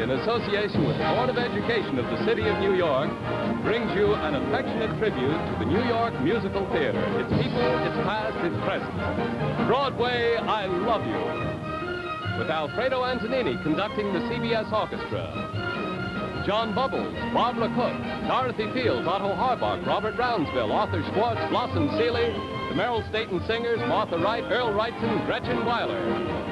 in association with the Board of Education of the City of New York, brings you an affectionate tribute to the New York Musical Theater, its people, its past, its present. Broadway, I Love You, with Alfredo Antonini conducting the CBS Orchestra. John Bubbles, Barbara Cook, Dorothy Fields, Otto Harbach, Robert Rounseville, Arthur Schwartz, Blossom Seeley, the Merrill Staten Singers, Martha Wright, Earl Wrightson, Gretchen, Wyler.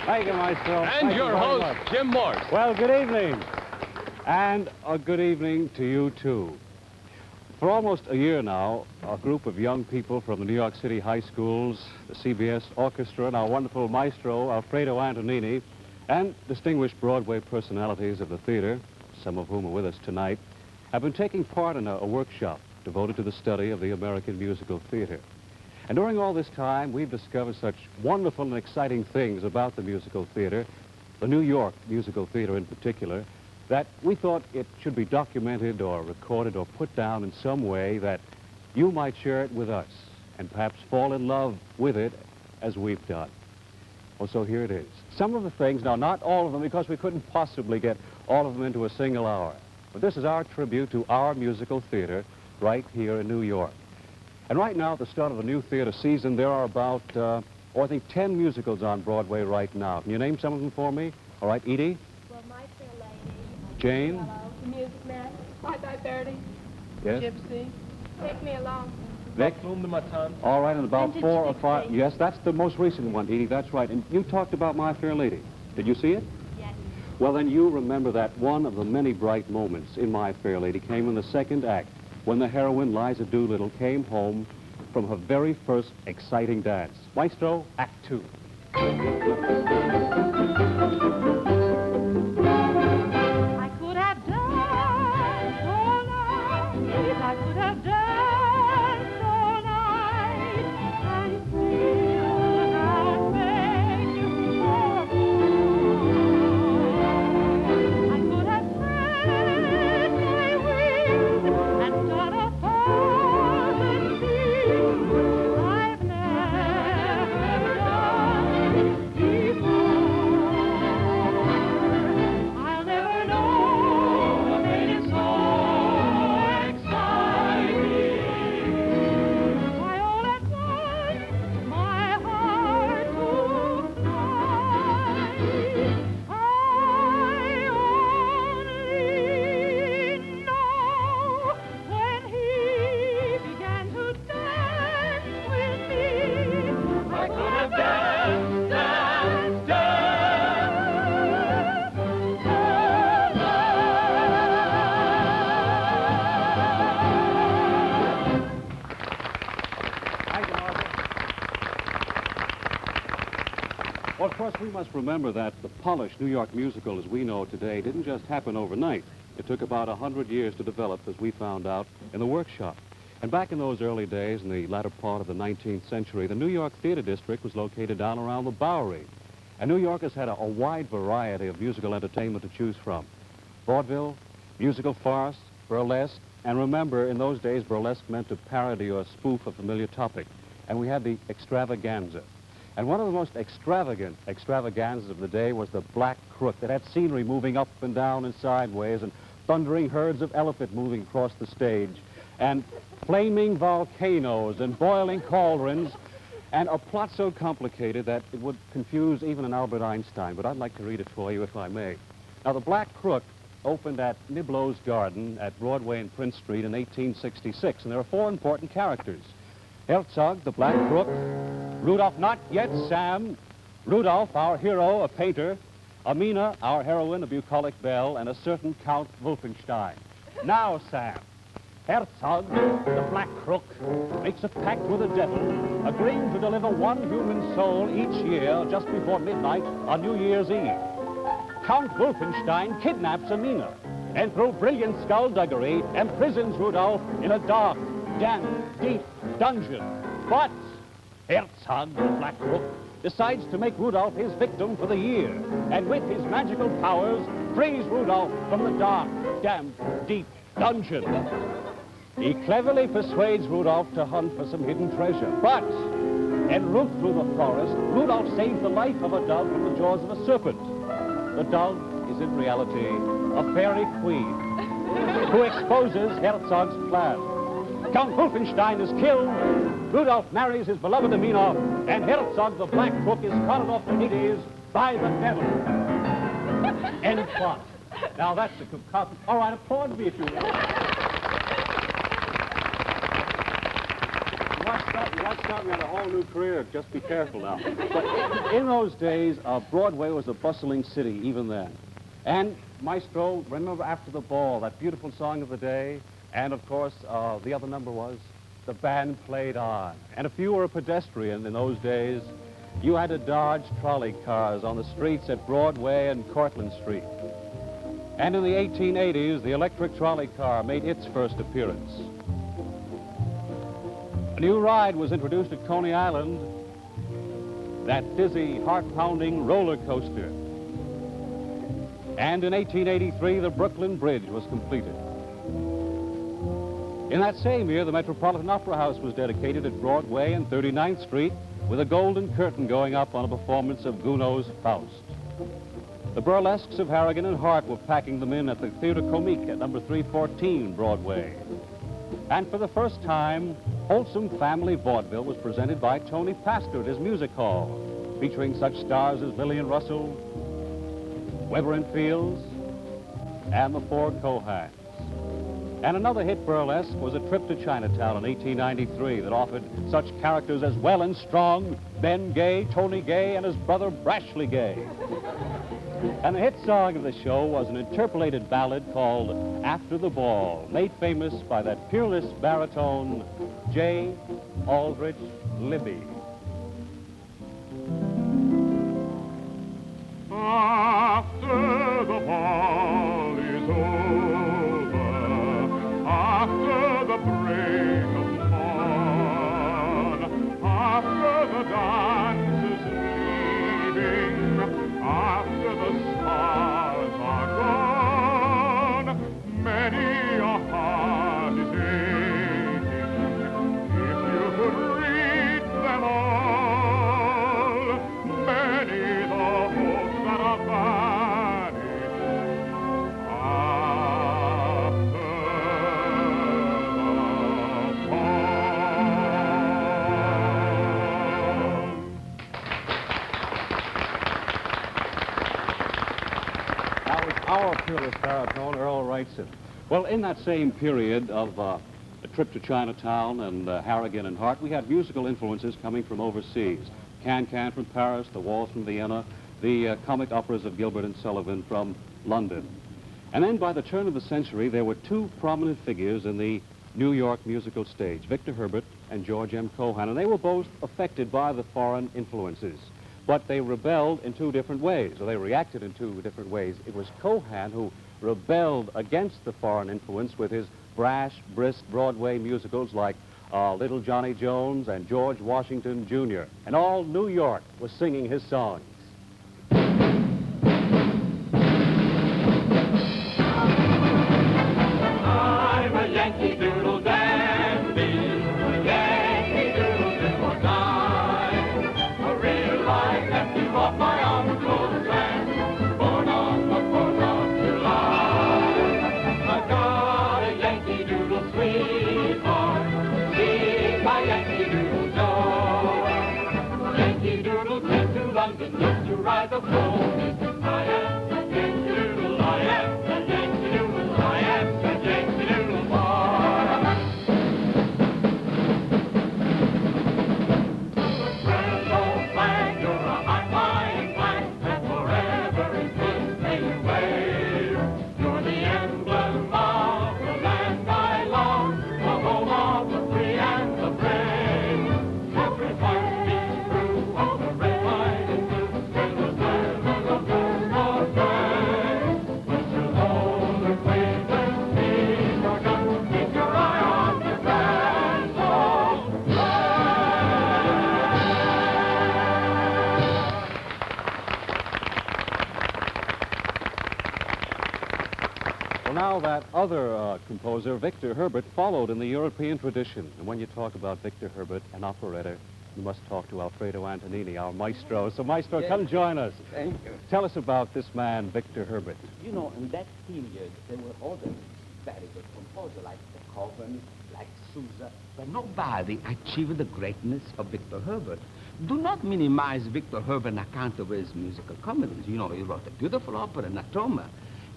Thank you, Maestro. And your host, Jim Morse. Well, good evening. And a good evening to you, too. For almost a year now, a group of young people from the New York City high schools, the CBS Orchestra, and our wonderful maestro, Alfredo Antonini, and distinguished Broadway personalities of the theater, some of whom are with us tonight, have been taking part in a workshop devoted to the study of the American musical theater. And during all this time, we've discovered such wonderful and exciting things about the musical theater, the New York musical theater in particular, that we thought it should be documented or recorded or put down in some way that you might share it with us and perhaps fall in love with it as we've done. Well, so here it is. Some of the things, now not all of them because we couldn't possibly get all of them into a single hour, but this is our tribute to our musical theater right here in New York. And right now, at the start of the new theater season, there are about, I think, 10 musicals on Broadway right now. Can you name some of them for me? All right, Edie? Well, My Fair Lady. Jane? Hello. The Music Man. Bye-Bye Birdie. Yes? Gypsy. Take Me Along. Nick? Matan. All right, and about Vintage 4 or Dixie. 5. Yes, that's the most recent one, Edie, that's right. And you talked about My Fair Lady. Did you see it? Yes. Well, then you remember that one of the many bright moments in My Fair Lady came in the second act, when the heroine, Liza Doolittle, came home from her very first exciting dance. Maestro, Act 2. I could have danced all night, I could have danced all night, and still have begged you for a boy. I could have spread my wings and done a thousand things I've never done before. I'll never know what made it so exciting. Why, all at once my heart took flight. I only know when he began to dance with me, I could have danced, danced, danced all night. Thank you, Martha. Well, of course, we must remember that the polished New York musical as we know it today didn't just happen overnight. It took about 100 years to develop, as we found out, in the workshop. And back in those early days, in the latter part of the 19th century, the New York Theater District was located down around the Bowery. And New Yorkers had a wide variety of musical entertainment to choose from. Vaudeville, musical farce, burlesque, and remember, in those days, burlesque meant to parody or spoof a familiar topic. And we had the extravaganza. And one of the most extravagant extravaganzas of the day was the Black Crook that had scenery moving up and down and sideways and thundering herds of elephant moving across the stage and flaming volcanoes and boiling cauldrons and a plot so complicated that it would confuse even an Albert Einstein, but I'd like to read it for you if I may. Now, the Black Crook opened at Niblo's Garden at Broadway and Prince Street in 1866, and there are 4 important characters. Herzog, the Black Crook, Rudolph, not yet Sam, Rudolph, our hero, a painter, Amina, our heroine, a bucolic belle, and a certain Count Wolfenstein. Now, Sam, Herzog, the Black Crook, makes a pact with the devil, agreeing to deliver one human soul each year just before midnight on New Year's Eve. Count Wolfenstein kidnaps Amina, and through brilliant skullduggery, imprisons Rudolph in a dark, damp, deep dungeon. But Herzog, the Black Crook, decides to make Rudolph his victim for the year, and with his magical powers, frees Rudolph from the dark, damp, deep dungeon. He cleverly persuades Rudolph to hunt for some hidden treasure, but en route through the forest, Rudolph saves the life of a dove from the jaws of a serpent. The dove is in reality a fairy queen who exposes Herzog's plan. Count Wolfenstein is killed, Rudolph marries his beloved Amina, and Herzog, the Black Crook, is carted off to Hades by the devil. End plot. Now that's a concoction. All right, applaud me if you will. You might start me on a whole new career. Just be careful now. But in those days, Broadway was a bustling city even then. And Maestro, remember After the Ball, that beautiful song of the day? And, of course, the other number was The Band Played On. And if you were a pedestrian in those days, you had to dodge trolley cars on the streets at Broadway and Cortlandt Street. And in the 1880s, the electric trolley car made its first appearance. A new ride was introduced at Coney Island, that dizzy, heart-pounding roller coaster. And in 1883, the Brooklyn Bridge was completed. In that same year, the Metropolitan Opera House was dedicated at Broadway and 39th Street with a golden curtain going up on a performance of Gounod's Faust. The burlesques of Harrigan and Hart were packing them in at the Theatre Comique at number 314 Broadway. And for the first time, wholesome family vaudeville was presented by Tony Pastor at his music hall, featuring such stars as Lillian Russell, Weber and Fields, and the Four Cohans. And another hit burlesque was A Trip to Chinatown in 1893 that offered such characters as Well and Strong, Ben Gay, Tony Gay, and his brother Brashley Gay. And the hit song of the show was an interpolated ballad called After the Ball, made famous by that peerless baritone, J. Aldrich Libby. After the ball is over, after the break of dawn, after the dance is leaving, after the stars are gone, many a heart is aching. If you could read them all, many the hopes that are vanished after the That was our peerless baritone, Earl Wrightson. Well, in that same period of A Trip to Chinatown and Harrigan and Hart, we had musical influences coming from overseas. Can-Can from Paris, The Waltz from Vienna, the comic operas of Gilbert and Sullivan from London. And then by the turn of the century, there were two prominent figures in the New York musical stage, Victor Herbert and George M. Cohan, and they were both affected by the foreign influences. But they rebelled in two different ways, or they reacted in two different ways. It was Cohan who rebelled against the foreign influence with his brash, brisk Broadway musicals like Little Johnny Jones and George Washington, Jr. And all New York was singing his songs. I'm a Yankee Doodle dandy, Yankee Doodle did or die. A real life nephew of my uncle's land, born on the 4th of July. I got a Yankee Doodle sweetheart, she's my Yankee Doodle Joe. Yankee Doodle came to London just to ride the pony. I am the Yankee Doodle, I am the Yankee Doodle, I am the Yankee Doodle boy. Well, now that other composer, Victor Herbert, followed in the European tradition. And when you talk about Victor Herbert and operetta, you must talk to Alfredo Antonini, our maestro. So, maestro, come join us. Thank you. Tell us about this man, Victor Herbert. You know, in that period, there were other very good composers like Beethoven, like Sousa, but nobody achieved the greatness of Victor Herbert. Do not minimize Victor Herbert on account of his musical comedies. You know, he wrote a beautiful opera, Natoma.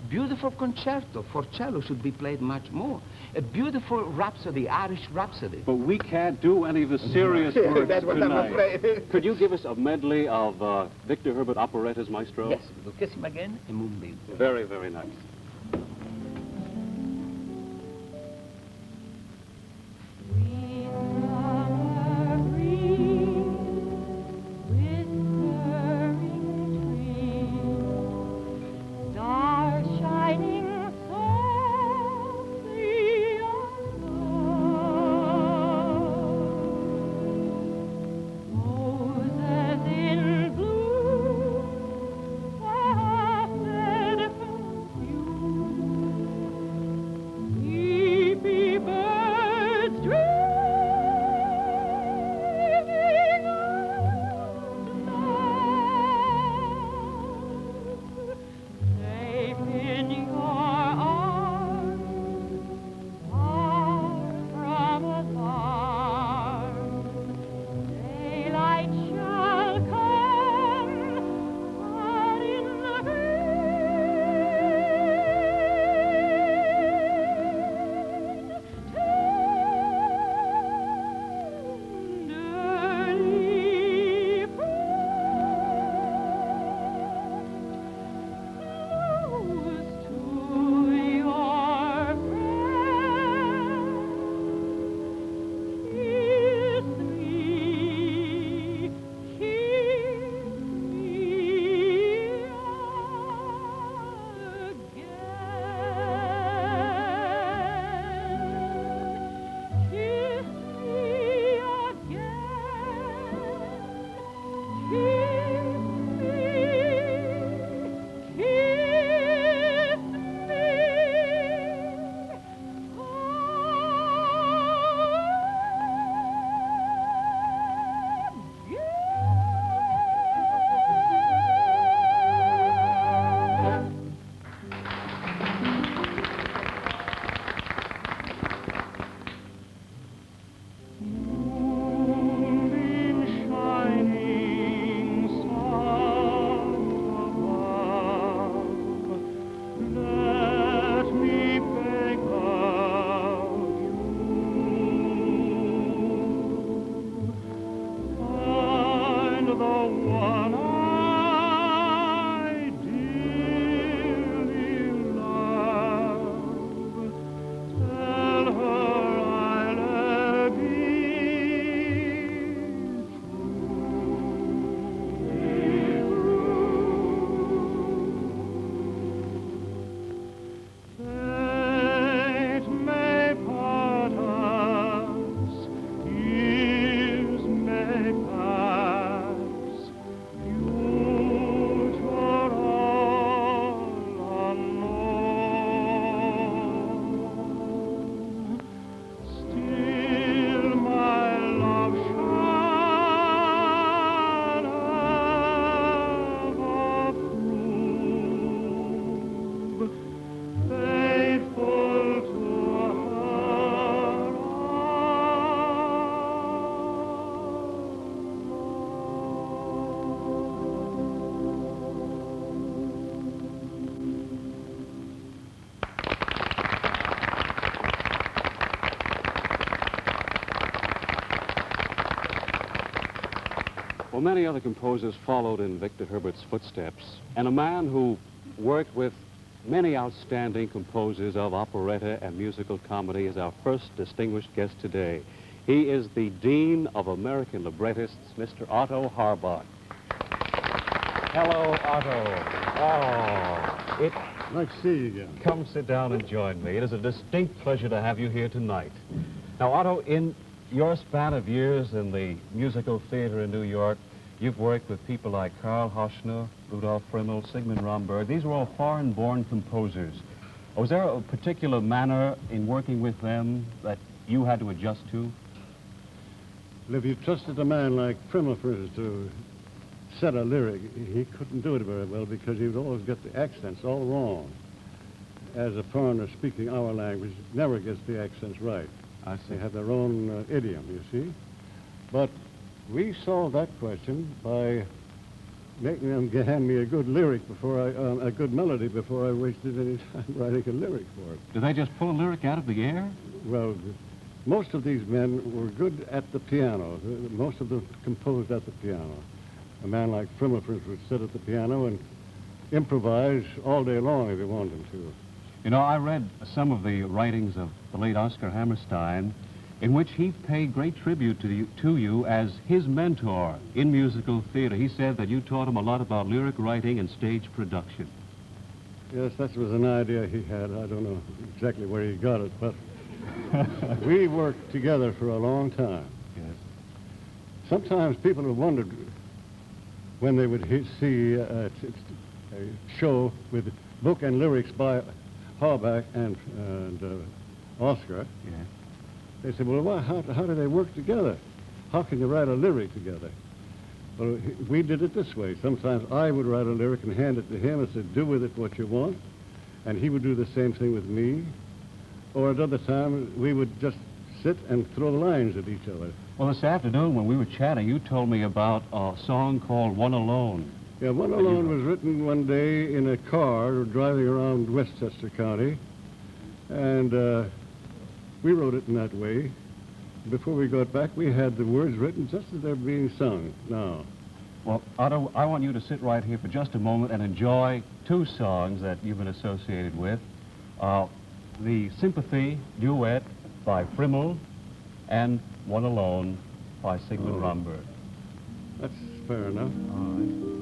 Beautiful concerto for cello should be played much more. A beautiful rhapsody, Irish rhapsody. But we can't do any of the serious works That's what tonight. I'm afraid. Could you give us a medley of Victor Herbert operettas, maestro? Yes, we'll kiss him again and Moonbeam. Very, very nice. Well, many other composers followed in Victor Herbert's footsteps, and a man who worked with many outstanding composers of operetta and musical comedy is our first distinguished guest today. He is the Dean of American Librettists, Mr. Otto Harbach. Hello, Otto. Oh, Nice to see you again. come sit down and join me. It is a distinct pleasure to have you here tonight. Now, Otto, in your span of years in the musical theater in New York, you've worked with people like Karl Hoschner, Rudolf Frimmel, Sigmund Romberg. These were all foreign-born composers. Was there a particular manner in working with them that you had to adjust to? Well, if you trusted a man like Primmel, for instance, to set a lyric, he couldn't do it very well because he would always get the accents all wrong. As a foreigner speaking our language never gets the accents right. I see. They have their own idiom, you see. But we solved that question by making them hand me a good lyric before a good melody before I wasted any time writing a lyric for it. Did they just pull a lyric out of the air? Well, most of these men were good at the piano. Most of them composed at the piano. A man like Primmel, for instance, would sit at the piano and improvise all day long if he wanted him to. You know, I read some of the writings of the late Oscar Hammerstein, in which he paid great tribute to you as his mentor in musical theater. He said that you taught him a lot about lyric writing and stage production. Yes, that was an idea he had. I don't know exactly where he got it, but we worked together for a long time. Yes. Sometimes people have wondered when they would see a show with book and lyrics by Harbach and Oscar. Yeah. They said, well, how do they work together? How can you write a lyric together? Well, we did it this way. Sometimes I would write a lyric and hand it to him and say, do with it what you want. And he would do the same thing with me. Or at other times, we would just sit and throw lines at each other. Well, this afternoon when we were chatting, you told me about a song called One Alone. Yeah, One Alone was written one day in a car driving around Westchester County. And we wrote it in that way. Before we got back, we had the words written just as they're being sung now. Well, Otto, I want you to sit right here for just a moment and enjoy two songs that you've been associated with. The Sympathy duet by Primmel and One Alone by Sigmund Romberg. That's fair enough. All right.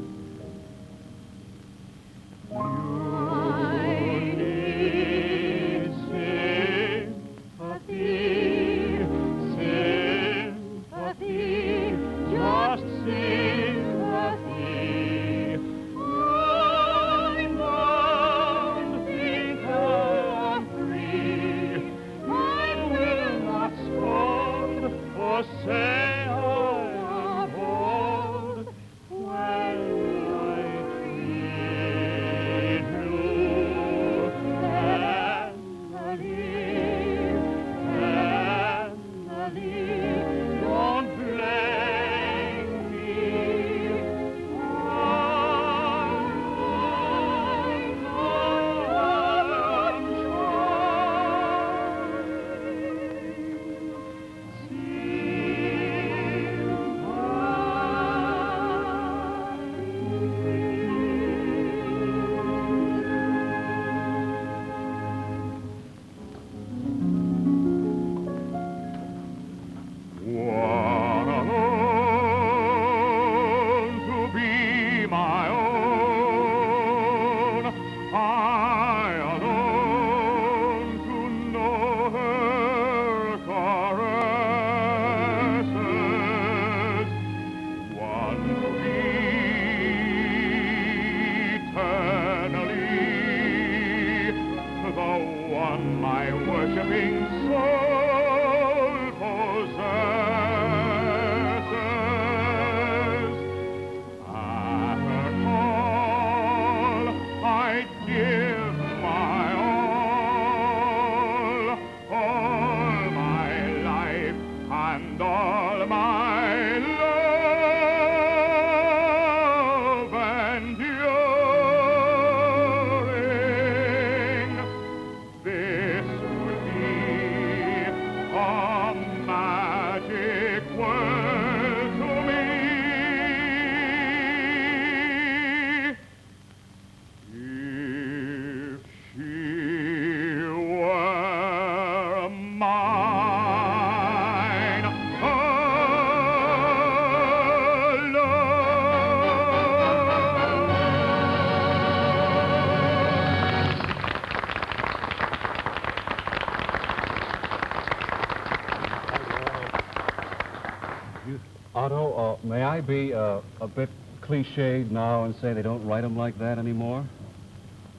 Otto, may I be a bit cliched now and say they don't write them like that anymore?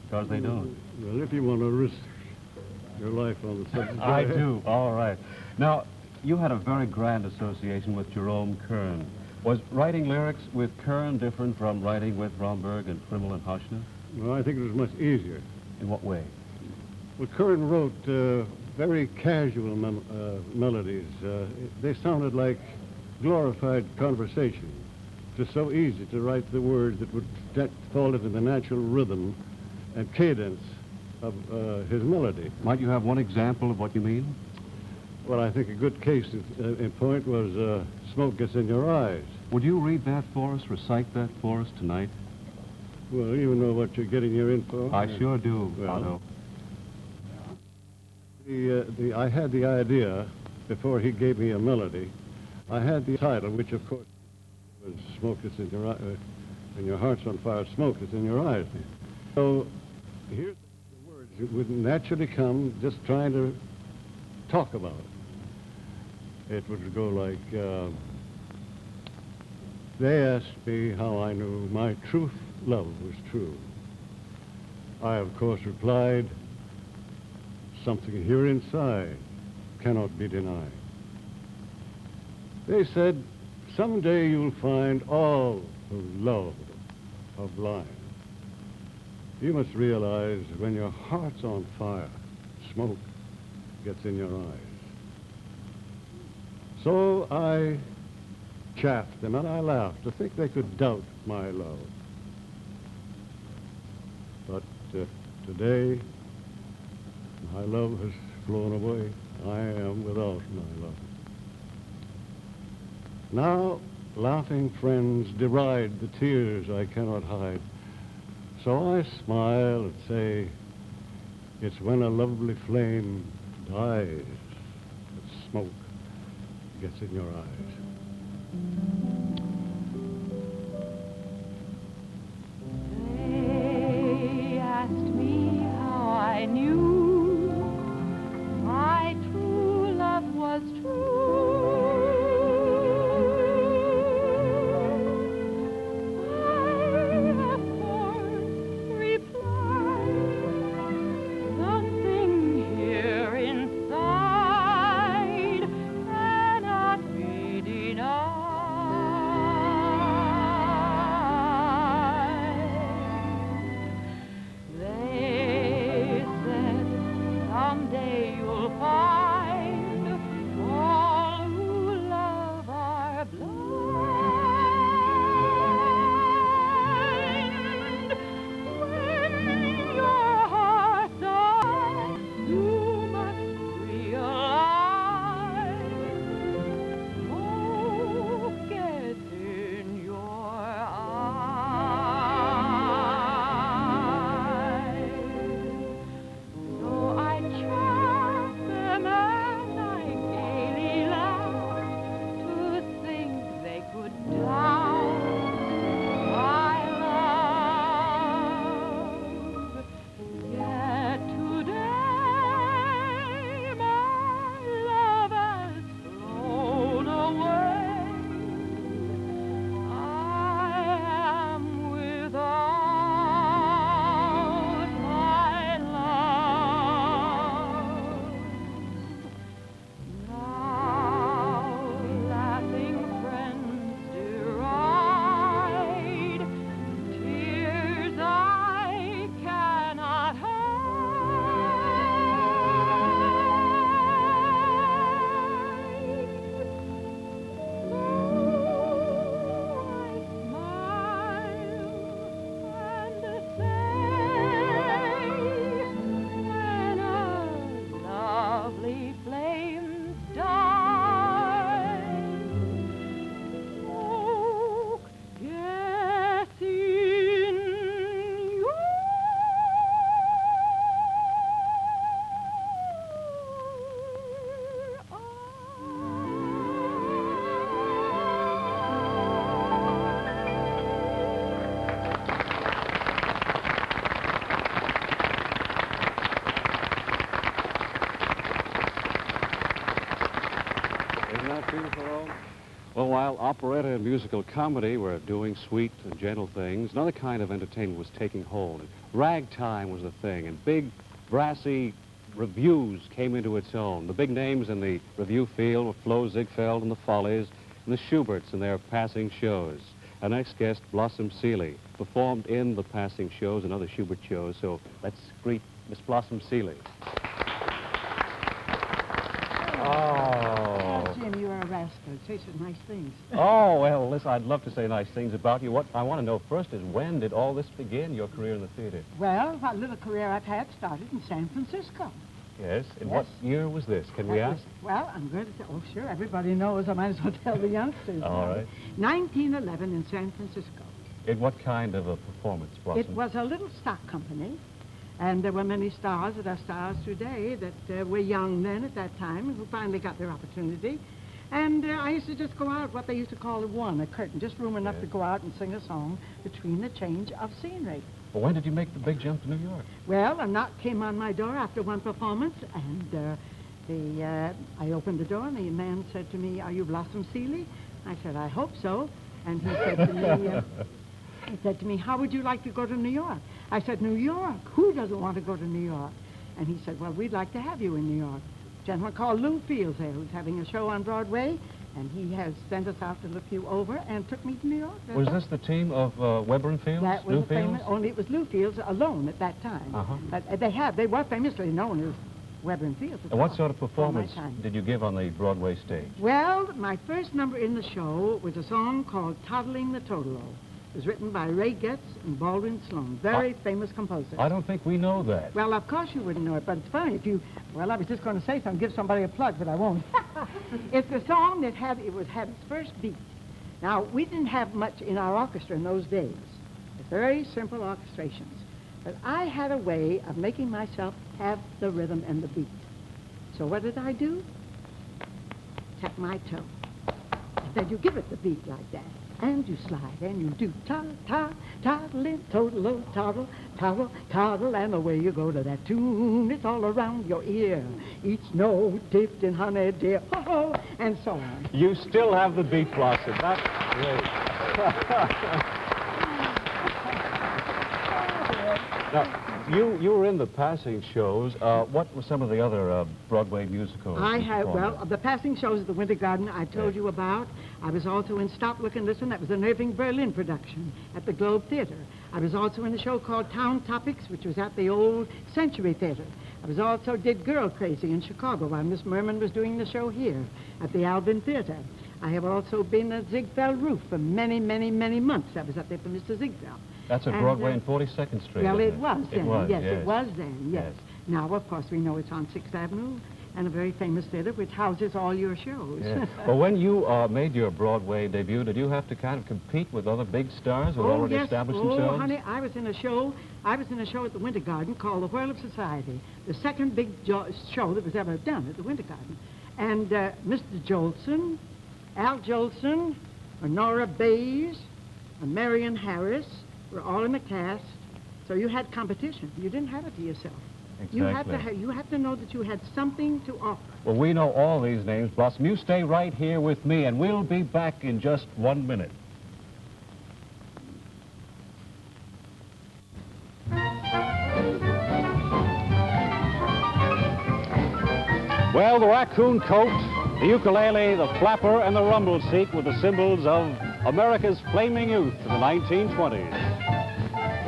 Because they don't. Well, if you want to risk your life on the subject. I do. All right. Now, you had a very grand association with Jerome Kern. Was writing lyrics with Kern different from writing with Romberg and Frimmel and Hoshner? Well, I think it was much easier. In what way? Well, Kern wrote very casual melodies. They sounded like glorified conversation. It was so easy to write the words that would fall into the natural rhythm and cadence of his melody. Might you have one example of what you mean? Well, I think a good case in point was Smoke Gets in Your Eyes. Would you read that for us, recite that for us tonight? Well, you know what you're getting your info. I sure do, Well, Otto. I had the idea before he gave me a melody. I had the title, which of course was Smoke Gets in Your Eyes, and your heart's on fire, smoke is in your eyes. So here's the words. It would naturally come just trying to talk about it. It would go like, they asked me how I knew my truth love was true. I, of course, replied, something here inside cannot be denied. They said, someday you'll find all who love are blind. You must realize when your heart's on fire, smoke gets in your eyes. So I chaffed them and I laughed to think they could doubt my love. But today, my love has flown away. I am without my love. Now, laughing friends deride the tears I cannot hide. So I smile and say, it's when a lovely flame dies that smoke gets in your eyes. They asked me how I knew my true love was true. I, of course, replied, something here inside cannot be denied. They said, someday you'll find all who love are blind. When your heart's on, you must realize smoke gets in your eyes. So I chaffed them and I gaily laughed to think they could doubt my love. Yet today my love has flown away. I am without my love. Now laughing friends deride tears I cannot lovely flames die, smoke gets in your Isn't that beautiful, Earl? Well, while operetta and musical comedy were doing sweet and gentle things, another kind of entertainment was taking hold. Ragtime was the thing, and big, brassy revues came into its own. The big names in the revue field were Flo Ziegfeld and the Follies, and the Schuberts in their passing shows. Our next guest, Blossom Seeley, performed in the passing shows and other Schubert shows, so let's greet Miss Blossom Seeley. Oh. Jim, you're a rascal. Say some nice things. Oh, well, listen, I'd love to say nice things about you. What I want to know first is, when did all this begin, your career in the theater? Well, what little career I've had started in San Francisco. Yes? And Yes. what year was this? Can we ask? Well, I'm going to say, oh, sure, everybody knows. I might as well tell the youngsters. All right. 1911 in San Francisco. In what kind of a performance, Blossom? It was a little stock company, and there were many stars that are stars today that were young then at that time, who finally got their opportunity. And I used to just go out, what they used to call a curtain, just room enough to go out and sing a song between the change of scenery. Well, when did you make the big jump to New York? Well, a knock came on my door after one performance, and I opened the door, and the man said to me, "Are you Blossom Seeley?" I said, "I hope so." And he said to me, "How would you like to go to New York?" I said, "New York? Who doesn't want to go to New York?" And he said, "Well, we'd like to have you in New York." A gentleman called Lou Fields there, who's having a show on Broadway, and he has sent us out to look you over and took me to New York. That's Was all. this the team of Weber and Fields? That was Lou a famous, Fields? only it was Lou Fields alone at that time. Uh-huh. But they were famously known as Weber and Fields. And what sort of all my performance time. did you give on the Broadway stage? Well, my first number in the show was a song called Toddling the Totolo. It was written by Ray Getz and Baldwin Sloan, very famous composers. I don't think we know that. Well, of course you wouldn't know it, but it's funny if you... Well, I was just going to say something, give somebody a plug, but I won't. It's a song that had its first beat. Now, we didn't have much in our orchestra in those days. Very simple orchestrations. But I had a way of making myself have the rhythm and the beat. So what did I do? Tap my toe. And then you give it the beat like that. And you slide, and you do toddling, toddle, toddle, toddle, toddle, and away you go to that tune. It's all around your ear. Each note dipped in honey, dear, ho-ho, and so on. You still have the beat, Blossom. That's great. Now, you were in the passing shows. What were some of the other Broadway musicals? The passing shows at the Winter Garden I told you about. I was also in Stop, Look, and Listen. That was an Irving Berlin production at the Globe Theater. I was also in a show called Town Topics, which was at the Old Century Theater. I did Girl Crazy in Chicago while Miss Merman was doing the show here at the Alvin Theater. I have also been at Ziegfeld Roof for many, many, many months. I was up there for Mr. Ziegfeld. That's at Broadway and 42nd Street. Well, isn't it was then. It was, yes, yes. it was then, yes. Yes. Now, of course, we know it's on 6th Avenue and a very famous theater which houses all your shows. Yeah. Well, when you made your Broadway debut, did you have to kind of compete with other big stars who had already established themselves? Oh, honey, I was in a show at the Winter Garden called The Whirl of Society, the second big show that was ever done at the Winter Garden. And Mr. Jolson, Al Jolson, Nora Bayes, Marion Harris were all in the cast, so you had competition. You didn't have it to yourself. Exactly. You have to know that you had something to offer. Well, we know all these names, Blossom. You stay right here with me, and we'll be back in just 1 minute. Well, the raccoon coat, the ukulele, the flapper, and the rumble seat were the symbols of America's flaming youth in the 1920s.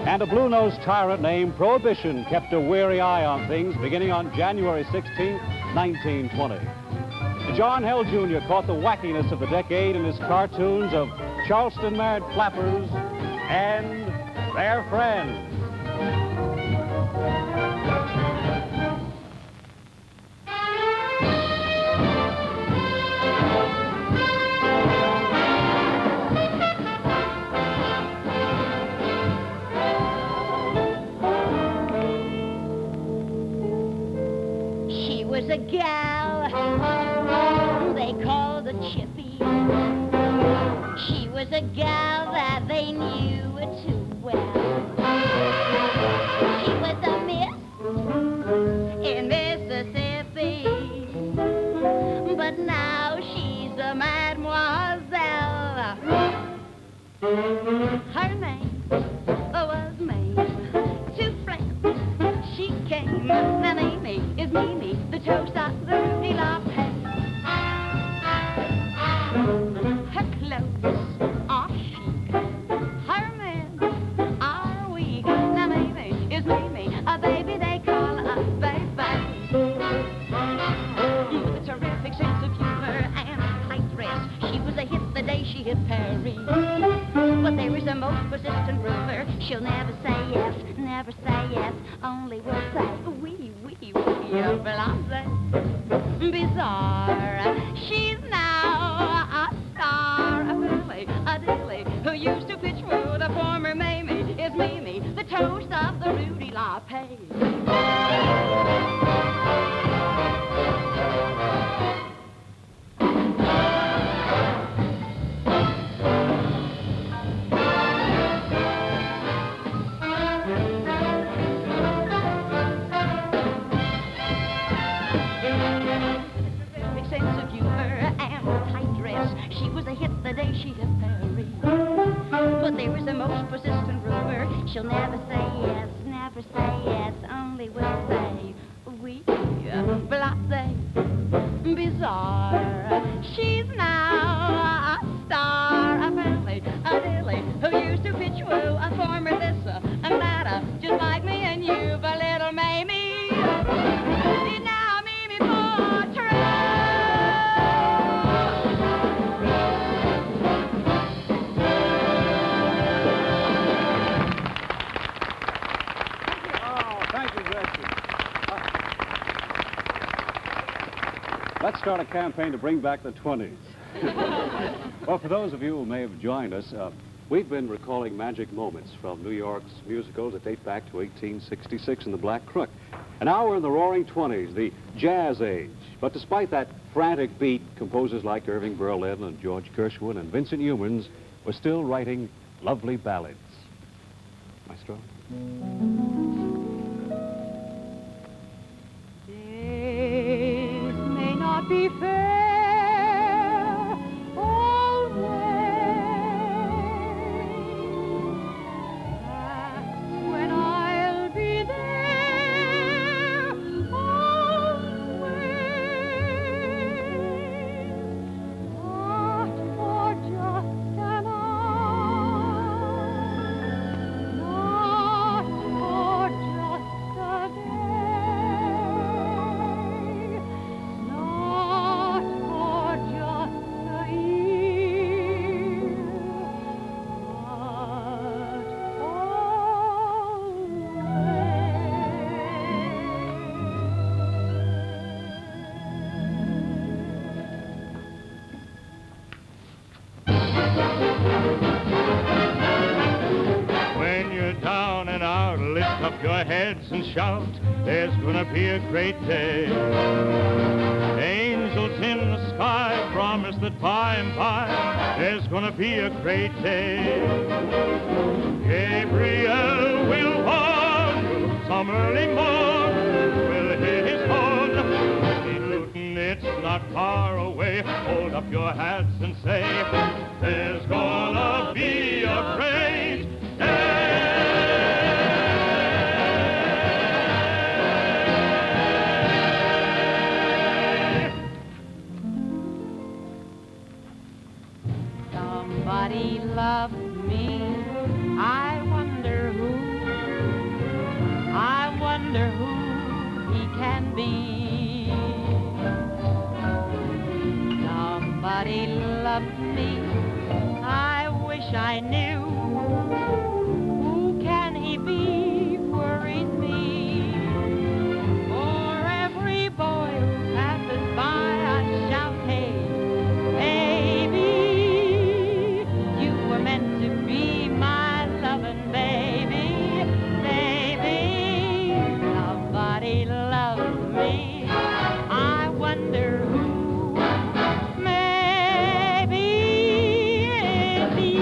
And a blue-nosed tyrant named Prohibition kept a wary eye on things beginning on January 16, 1920. John Hell Jr. caught the wackiness of the decade in his cartoons of Charleston-married flappers and their friends. A gal they called a Chippy. She was a gal that they knew too well. She was a miss in Mississippi, but now she's a mademoiselle. toast of the Rudy Lopez. Her clothes are chic, her men are weak. Now Mamie is Mamie, a baby they call a baby. With a terrific sense of humor and a tight dress, she was a hit the day she hit Paris. But there is a most persistent rumor, she'll never say yes, only will say wee, blase. Bizarre, she's now a star, a dilly, who used to pitch for the former Mamie is Mimi, the toast of the Rudy Lopez. She hit Paris. But there is a most persistent rumor, she'll never say yes, only will say oui, blase. Bizarre, she's now a star, a dilly, who used to pitch woo, a former this and that, just like me and you, but little Mamie, now Mimi Portrait. Let's start a campaign to bring back the 20s. Well, for those of you who may have joined us, we've been recalling magic moments from New York's musicals that date back to 1866 in the Black Crook. And now we're in the roaring 20s, the jazz age. But despite that frantic beat, composers like Irving Berlin and George Gershwin and Vincent Youmans were still writing lovely ballads. Maestro? Be fair always. That's when I'll be there always. Not for just an hour, not for just a day. Not for just a year, but always. When you're down and out, lift up your heads and shout, there's gonna be a great day. Angels in the sky promise that by and by there's gonna be a great day. Gabriel will warn you some early morn, will hit his horn. Luton, it's not far away. Hold up your hats and say, there's gonna be a great day. Somebody loved me, I wonder who he can be. Somebody loved me, I wish I knew. Who can he be, worries me. For every boy who passes by, I shout, hey, baby, you were meant to be my loving baby, baby. Somebody loves me, I wonder who. Maybe it's you.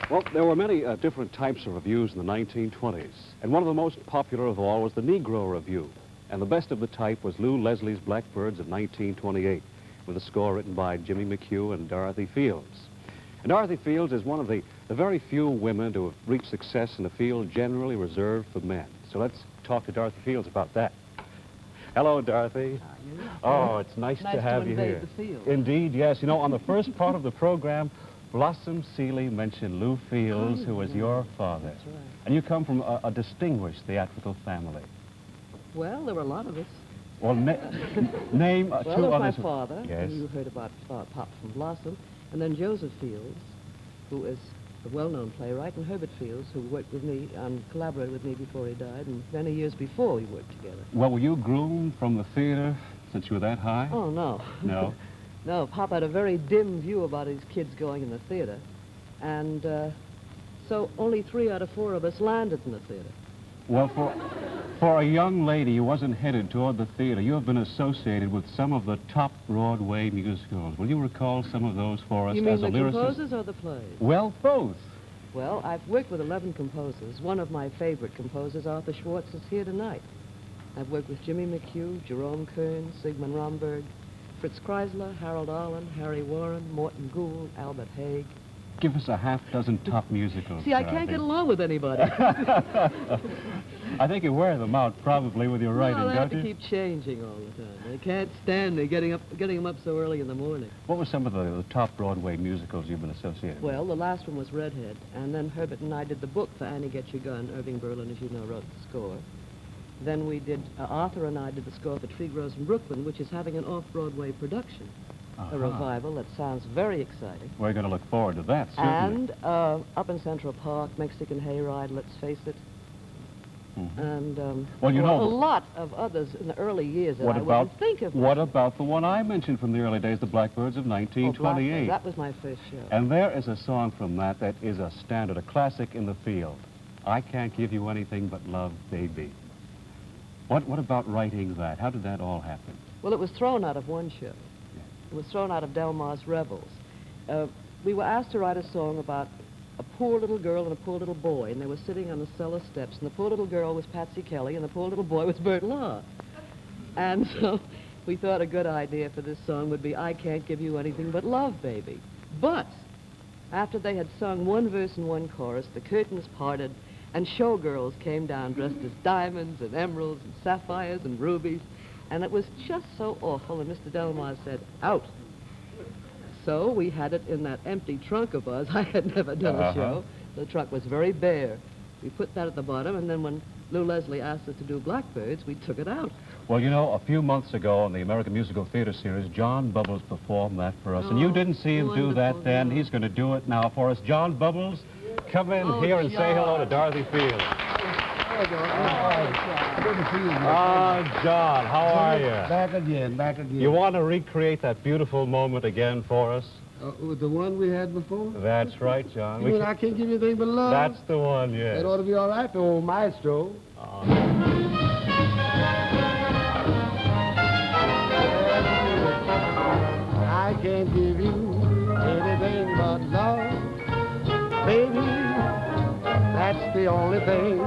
Well, there were many different types of revues in the 1920s, and one of the most popular of all was the Negro Revue. And the best of the type was Lou Leslie's Blackbirds of 1928. with a score written by Jimmy McHugh and Dorothy Fields. And Dorothy Fields is one of the very few women to have reached success in a field generally reserved for men. So let's talk to Dorothy Fields about that. Hello, Dorothy. Oh, it's nice to have you here. The field. Indeed, yes. You know, on the first part of the program, Blossom Seeley mentioned Lou Fields, who was your father. That's right. And you come from a distinguished theatrical family. Well, there were a lot of us. Well, name Well, two there was my others. father, Yes. who you heard about, Pop from Blossom, and then Joseph Fields, who is a well-known playwright, and Herbert Fields, who worked with me and collaborated with me before he died, and many years before we worked together. Well, were you groomed from the theater since you were that high? Oh, no. No? No, Pop had a very dim view about his kids going in the theater, and so only 3 out of 4 of us landed in the theater. Well, for a young lady who wasn't headed toward the theater, you have been associated with some of the top Broadway musicals. Will you recall some of those for us You mean as a the lyricist? composers or the plays? Well, both. Well, I've worked with 11 composers. One of my favorite composers, Arthur Schwartz, is here tonight. I've worked with Jimmy McHugh, Jerome Kern, Sigmund Romberg, Fritz Kreisler, Harold Arlen, Harry Warren, Morton Gould, Albert Haig. Give us a half-dozen top musicals. See, I can't get along with anybody. I think you wear them out probably with your writing, Well, they have don't to you? keep changing all the time. I can't stand me getting them up so early in the morning. What were some of the top Broadway musicals you've been associated Well, the last one was Redhead, and then Herbert and I did the book for Annie Get Your Gun. Irving Berlin, as you know, wrote the score. Then we did, Arthur and I did the score for Tree Grows in Brooklyn, which is having an off-Broadway production. A revival that sounds very exciting. We're going to look forward to that, certainly. And up in Central Park, Mexican Hayride, Let's Face It. Mm-hmm. And Well, you know, a lot of others in the early years that What I about wouldn't think of. what about the one I mentioned from the early days, the Blackbirds of 1928? That was my first show. And there is a song from that that is a standard, a classic in the field. I Can't Give You Anything But Love, Baby. What about writing that? How did that all happen? Well, it was thrown out of one show. It was thrown out of Del Mar's Rebels. We were asked to write a song about a poor little girl and a poor little boy, and they were sitting on the cellar steps, and the poor little girl was Patsy Kelly, and the poor little boy was Bert Law. And so we thought a good idea for this song would be, I Can't Give You Anything But Love, Baby. But after they had sung one verse and one chorus, the curtains parted, and showgirls came down dressed as diamonds and emeralds and sapphires and rubies. And it was just so awful, and Mr. Delmar said, out. So we had it in that empty trunk of ours. I had never done a show. The trunk was very bare. We put that at the bottom, and then when Lou Leslie asked us to do Blackbirds, we took it out. Well, you know, a few months ago on the American Musical Theater Series, John Bubbles performed that for us. And you didn't see him do that then. He's going to do it now for us. John Bubbles, come in here and say hello to Dorothy Fields. Good to see you. John, how are you? Back again. You want to recreate that beautiful moment again for us? With the one we had before? That's right, John. You mean I Can't Give You Anything But Love? That's the one, yes. That ought to be all right for old Maestro. I can't give you anything but love, baby. That's the only thing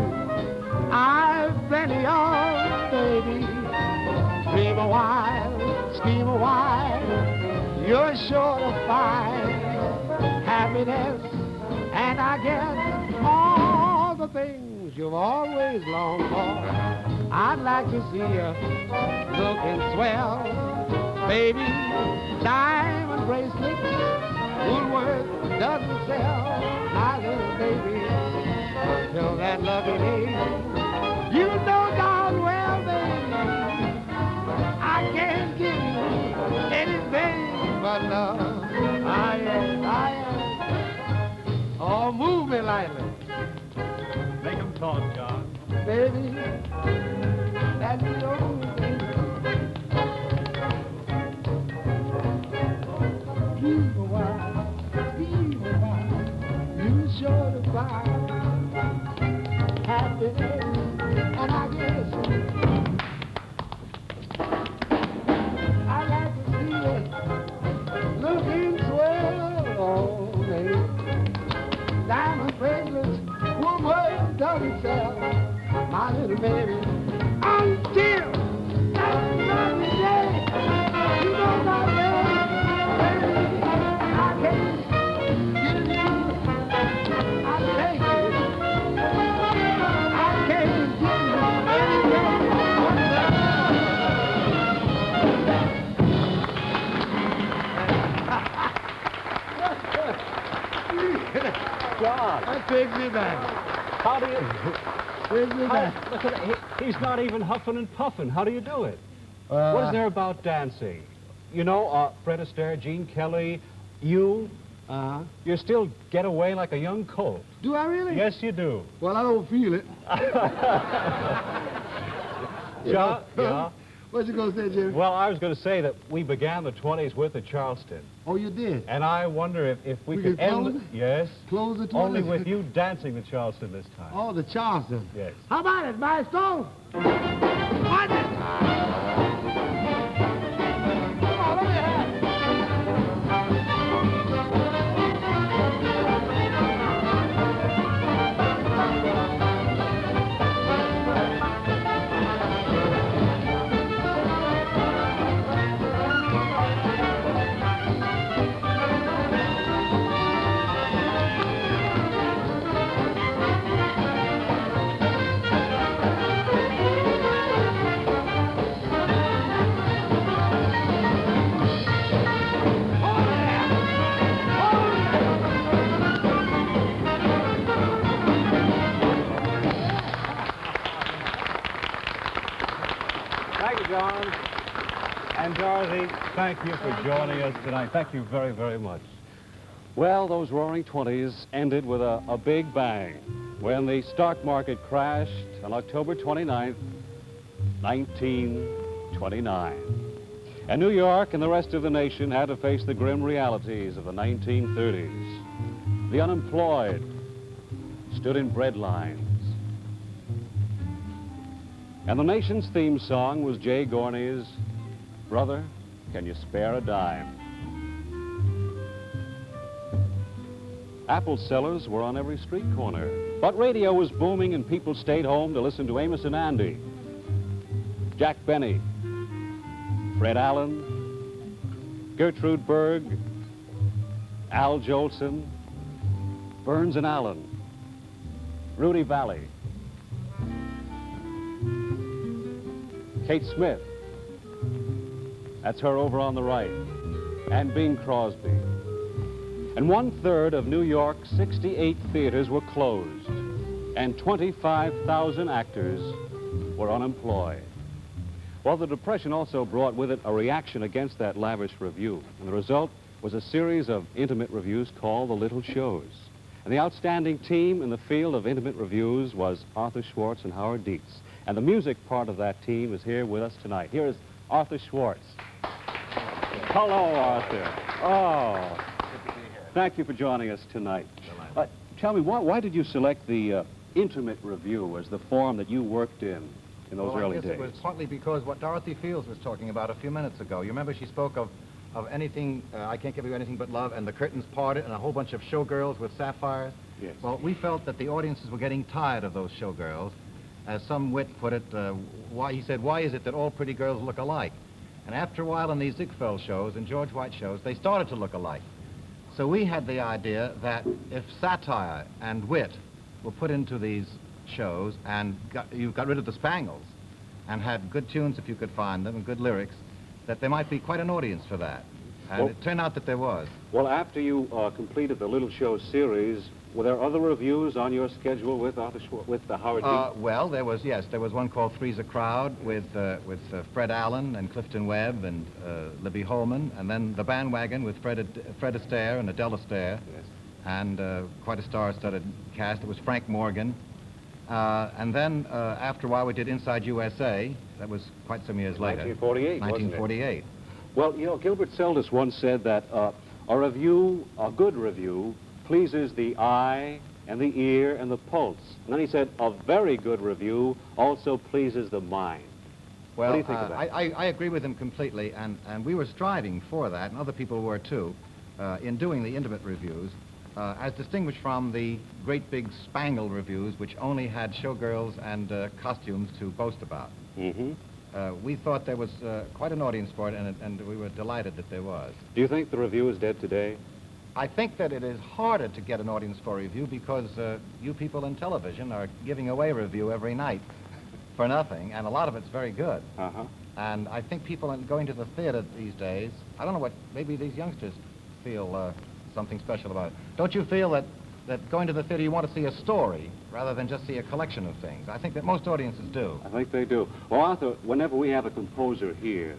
I've plenty of, baby. Dream a while, scheme a while, you're sure to find happiness, and I guess all the things you've always longed for. I'd like to see you looking swell, baby. Diamond bracelets, Woolworth doesn't sell, my little baby. Until that lucky day, you know darn well, baby, I can't give you anything but love. I am. Oh, move me lightly. Make him talk, John. Baby, that's the only thing. Keep a while, you sure to find happiness, and I guess I like to see it looking swell, oh, baby. Diamond bracelets, woman doesn't sell, my little baby. Until that lovely day, you know my baby. John. That takes me back. How do you... Takes me back. Look at it. He's not even huffing and puffing. How do you do it? What is there about dancing? You know, Fred Astaire, Gene Kelly, you still get away like a young colt. Do I really? Yes, you do. Well, I don't feel it. John, yeah? What you gonna say, Jimmy? Well, I was going to say that we began the 20s with the Charleston. Oh, you did? And I wonder if we We could could close end... it? Yes. Close the 20s? Only with you dancing the Charleston this time. Oh, the Charleston. Yes. How about it, Maestro? What? Thank you, John. And Dorothy, thank you for joining us tonight. Thank you very, very much. Well, those roaring 20s ended with a big bang when the stock market crashed on October 29th, 1929. And New York and the rest of the nation had to face the grim realities of the 1930s. The unemployed stood in bread lines. And the nation's theme song was Jay Gorney's Brother, Can You Spare a Dime? Apple sellers were on every street corner, but radio was booming and people stayed home to listen to Amos and Andy, Jack Benny, Fred Allen, Gertrude Berg, Al Jolson, Burns and Allen, Rudy Valley, Kate Smith, that's her over on the right, and Bing Crosby. And 1/3 of New York's 68 theaters were closed, and 25,000 actors were unemployed. Well, the Depression also brought with it a reaction against that lavish review, and the result was a series of intimate reviews called The Little Shows. And the outstanding team in the field of intimate reviews was Arthur Schwartz and Howard Dietz. And the music part of that team is here with us tonight. Here is Arthur Schwartz. Hello, Arthur. Oh, thank you for joining us tonight. Tell me, why did you select the intimate review as the form that you worked in those early I guess days? it was partly because what Dorothy Fields was talking about a few minutes ago. You remember she spoke of anything, I Can't Give You Anything But Love, and the curtains parted, and a whole bunch of showgirls with sapphires? Yes. Well, we felt that the audiences were getting tired of those showgirls. As some wit put it, he said, why is it that all pretty girls look alike? And after a while in these Ziegfeld shows and George White shows, they started to look alike. So we had the idea that if satire and wit were put into these shows and you got rid of the spangles and had good tunes if you could find them and good lyrics, that there might be quite an audience for that. And it turned out that there was. Well, after you completed the Little Show series, were there other reviews on your schedule with Arthur Schwartz, with Howard Dietz? Well, there was one called Three's a Crowd with Fred Allen and Clifton Webb and Libby Holman, and then The Bandwagon with Fred Astaire and Adele Astaire, yes, and quite a star-studded cast. It was Frank Morgan. And then after a while we did Inside USA. That was quite some years later. 1948, 1948. Wasn't it? Well, you know, Gilbert Seldes once said that a good review, pleases the eye and the ear and the pulse. And then he said, a very good review also pleases the mind. Well, what do you think of that? I agree with him completely, and we were striving for that, and other people were too, in doing the intimate reviews, as distinguished from the great big spangle reviews, which only had showgirls and costumes to boast about. Mm-hmm. We thought there was quite an audience for it, and we were delighted that there was. Do you think the review is dead today? I think that it is harder to get an audience for a review because you people in television are giving away a review every night for nothing, and a lot of it's very good. Uh-huh. And I think people going to the theater these days, I don't know what, maybe these youngsters feel something special about it. Don't you feel that that going to the theater you want to see a story rather than just see a collection of things. I think that most audiences do. I think they do. Well, Arthur, whenever we have a composer here,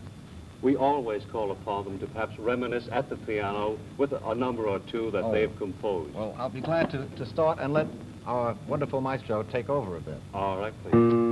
we always call upon them to perhaps reminisce at the piano with a number or two that they've composed. Well, I'll be glad to start and let our wonderful maestro take over a bit. All right, please.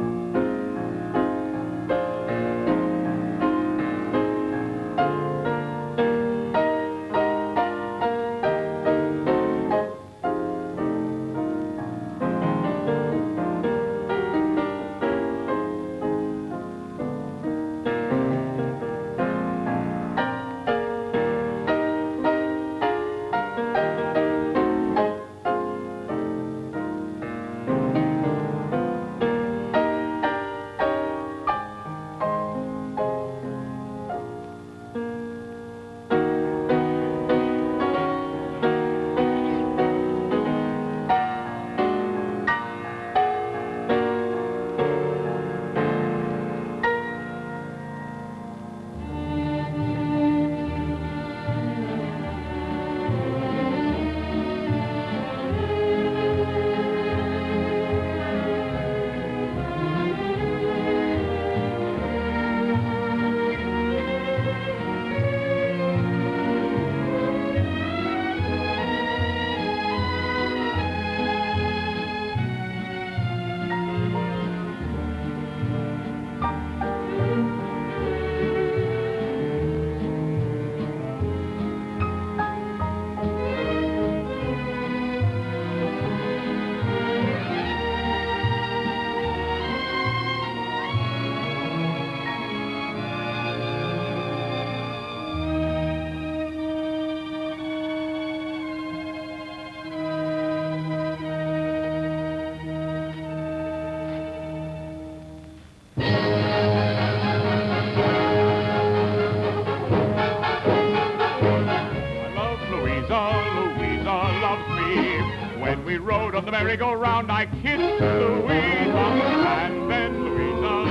On the merry-go-round, I kissed Louisa, and then Louisa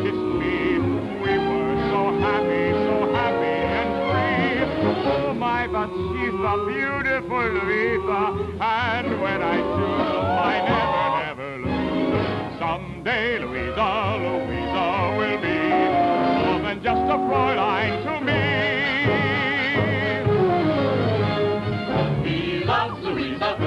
kissed me. We were so happy and free. Oh my, but she's a beautiful Louisa, and when I choose her, I never lose. Someday Louisa will be more than just a Fräulein to me. He loves Louisa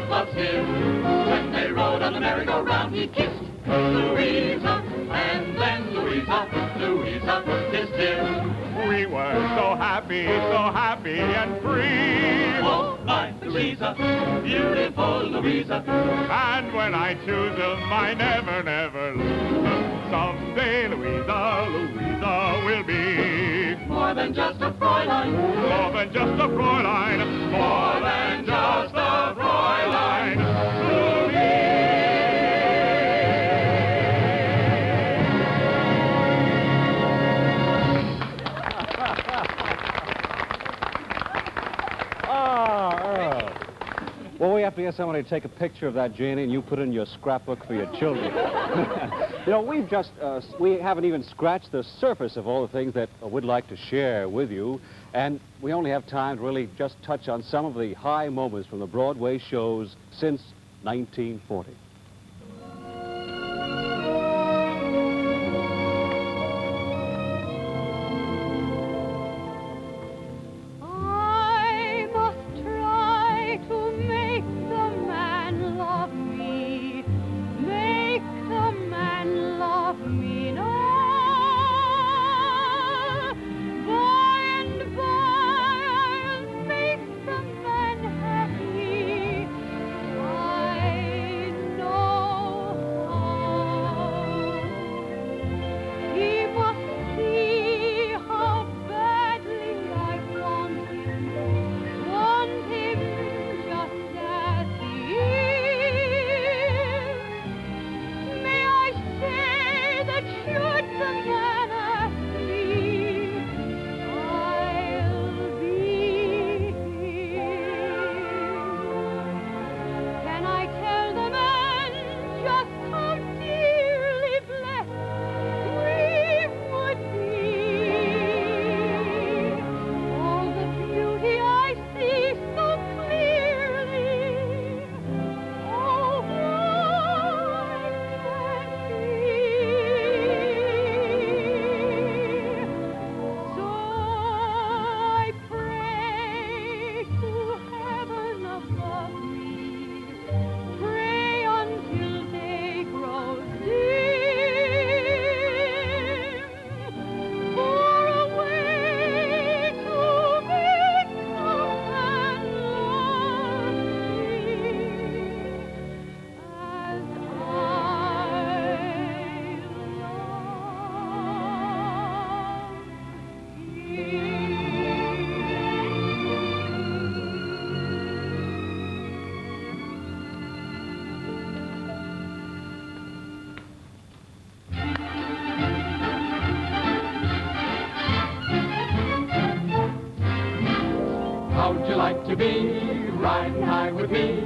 loves him. When they rode on the merry-go-round, he kissed Louisa, and then Louisa kissed him. We were so happy and free. Oh, my Louisa, beautiful Louisa. And when I choose them, I never lose. Someday Louisa will be more than just a Fräulein, more than just a Fräulein, more than just a Fräulein to me. Earl. Well, we have to get somebody to take a picture of that, Janie, and you put it in your scrapbook for your children. You know, we haven't even scratched the surface of all the things that we'd like to share with you, and we only have time to really just touch on some of the high moments from the Broadway shows since 1940. No you like to be riding high with me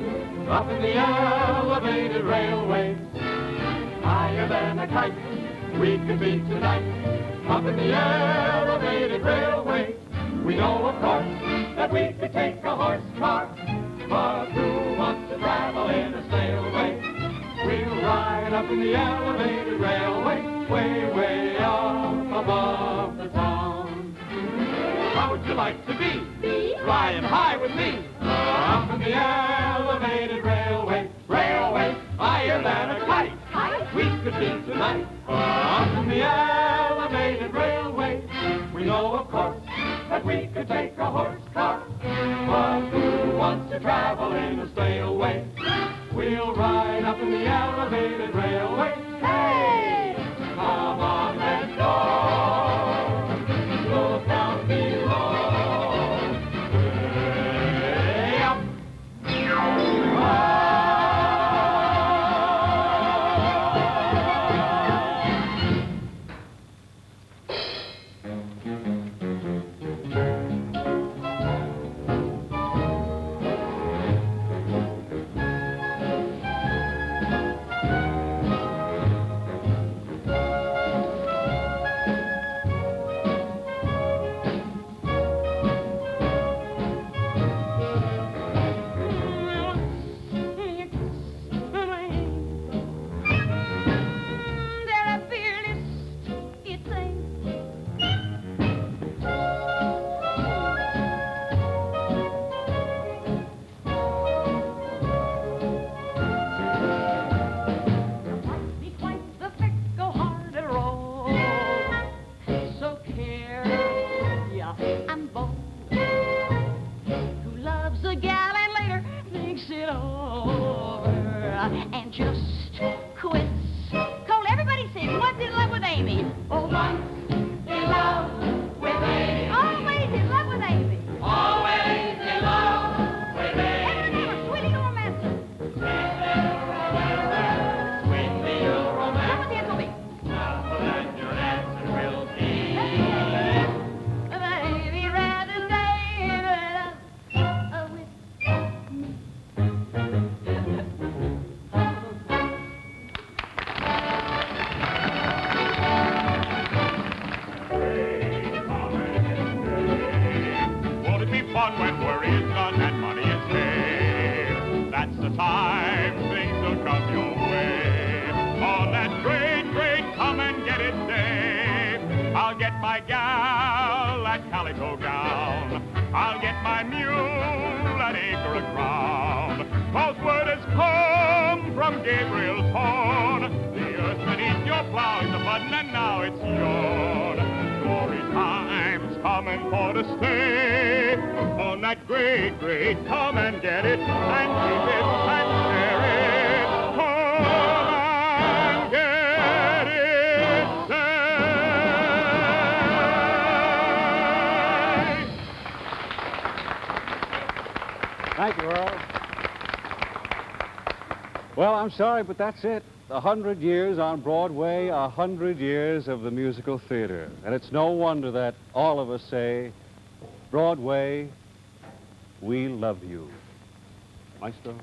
up in the elevated railway? Higher than a kite, we could be tonight up in the elevated railway. We know, of course, that we could take a horse car, but who wants to travel in a snailway? We'll ride up in the elevated railway, way, way up above the town. How would you like to be riding high with me up in the elevated railway? Railway, higher than a kite. We could be tonight up in the elevated railway. We know, of course, that we could take a horse car, but who wants to travel in a snailway? We'll ride up in the elevated railway. Hey! Come on, let's go. Look down below. Way up. Thank you, Earl. Well, I'm sorry, but that's it. 100 years on Broadway, 100 years of the musical theater. And it's no wonder that all of us say, Broadway, we love you. Maestro?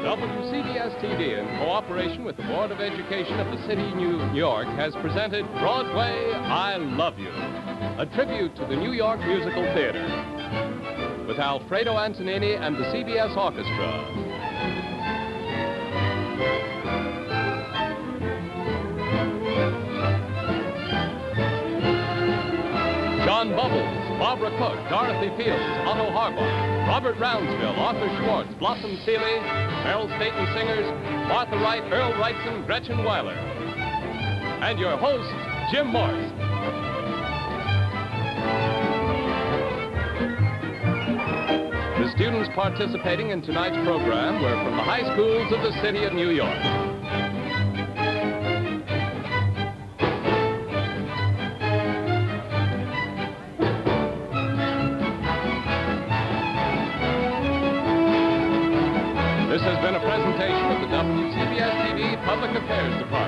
WCBS-TV, in cooperation with the Board of Education of the City of New York, has presented Broadway, I Love You, a tribute to the New York Musical Theater, with Alfredo Antonini and the CBS Orchestra. John Bubbles, Barbara Cook, Dorothy Fields, Otto Harbach, Robert Rounseville, Arthur Schwartz, Blossom Seeley, Merrill Staten Singers, Martha Wright, Earl Wrightson, Gretchen Wyler. And your host, Jim Morris. The students participating in tonight's program were from the high schools of the city of New York. This has been a presentation of the WCBS TV Public Affairs Department.